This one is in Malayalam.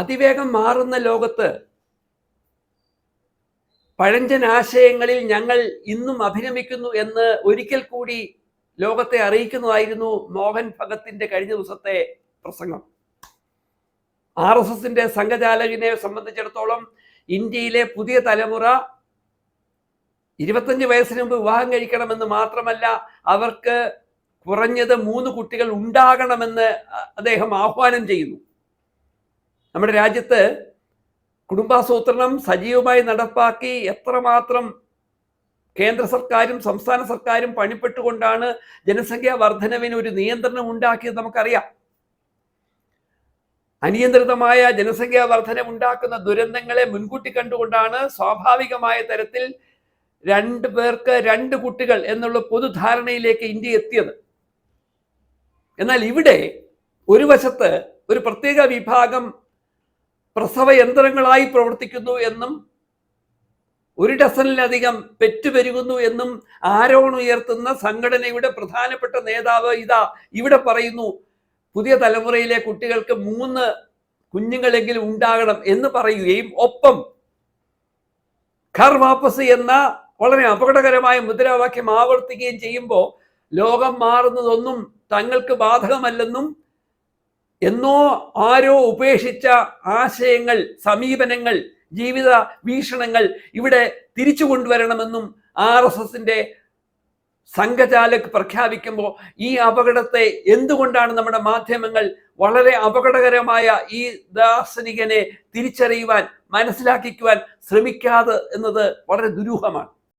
അതിവേഗം മാറുന്ന ലോകത്ത് പഴഞ്ചൻ ആശയങ്ങളിൽ ഞങ്ങൾ ഇന്നും അഭിരമിക്കുന്നു എന്ന് ഒരിക്കൽ കൂടി ലോകത്തെ അറിയിക്കുന്നതായിരുന്നു മോഹൻ ഭഗത്തിന്റെ കഴിഞ്ഞ ദിവസത്തെ പ്രസംഗം. RSSന്റെ സംഘചാലകനെ സംബന്ധിച്ചിടത്തോളം ഇന്ത്യയിലെ പുതിയ തലമുറ 25 വയസ്സിന് മുമ്പ് വിവാഹം കഴിക്കണമെന്ന് മാത്രമല്ല, അവർക്ക് കുറഞ്ഞത് 3 കുട്ടികൾ ഉണ്ടാകണമെന്ന് അദ്ദേഹം ആഹ്വാനം ചെയ്യുന്നു. നമ്മുടെ രാജ്യത്ത് കുടുംബാസൂത്രണം സജീവമായി നടപ്പാക്കി എത്രമാത്രം കേന്ദ്ര സർക്കാരും സംസ്ഥാന സർക്കാരും പണിപ്പെട്ടുകൊണ്ടാണ് ജനസംഖ്യാ വർധനവിന് ഒരു നിയന്ത്രണം ഉണ്ടാക്കിയത് നമുക്കറിയാം. അനിയന്ത്രിതമായ ജനസംഖ്യാ വർധനവ് ഉണ്ടാക്കുന്ന ദുരന്തങ്ങളെ മുൻകൂട്ടി കണ്ടുകൊണ്ടാണ് സ്വാഭാവികമായ തരത്തിൽ 2 പേർക്ക് 2 കുട്ടികൾ എന്നുള്ള പൊതുധാരണയിലേക്ക് ഇന്ത്യ എത്തിയത്. എന്നാൽ ഇവിടെ ഒരു വശത്ത് ഒരു പ്രത്യേക വിഭാഗം പ്രസവ യന്ത്രങ്ങളായി പ്രവർത്തിക്കുന്നു എന്നും 1 ഡസനിലധികം പെറ്റുപെരുകുന്നു എന്നും ആരോപണം ഉയർത്തുന്ന സംഘടനയുടെ പ്രധാനപ്പെട്ട നേതാവ് ഇവിടെ പറയുന്നു, പുതിയ തലമുറയിലെ കുട്ടികൾക്ക് 3 കുഞ്ഞുങ്ങളെങ്കിലും ഉണ്ടാകണം എന്ന് പറയുകയും ഒപ്പം ഘർ വാപ്പസ് എന്ന വളരെ അപകടകരമായ മുദ്രാവാക്യം ആവർത്തിക്കുകയും ചെയ്യുമ്പോൾ ലോകം മാറുന്നതൊന്നും തങ്ങൾക്ക് ബാധകമല്ലെന്നും എന്നോ ആരോ ഉപേക്ഷിച്ച ആശയങ്ങൾ, സമീപനങ്ങൾ, ജീവിത വീക്ഷണങ്ങൾ ഇവിടെ തിരിച്ചു കൊണ്ടുവരണമെന്നും RSSന്റെ സംഘചാലക് പ്രഖ്യാപിക്കുമ്പോൾ ഈ അപകടത്തെ എന്തുകൊണ്ടാണ് നമ്മുടെ മാധ്യമങ്ങൾ വളരെ അപകടകരമായ ഈ ദാർശനികനെ തിരിച്ചറിയുവാൻ, മനസ്സിലാക്കിക്കുവാൻ ശ്രമിക്കാതെ എന്നത് വളരെ ദുരൂഹമാണ്.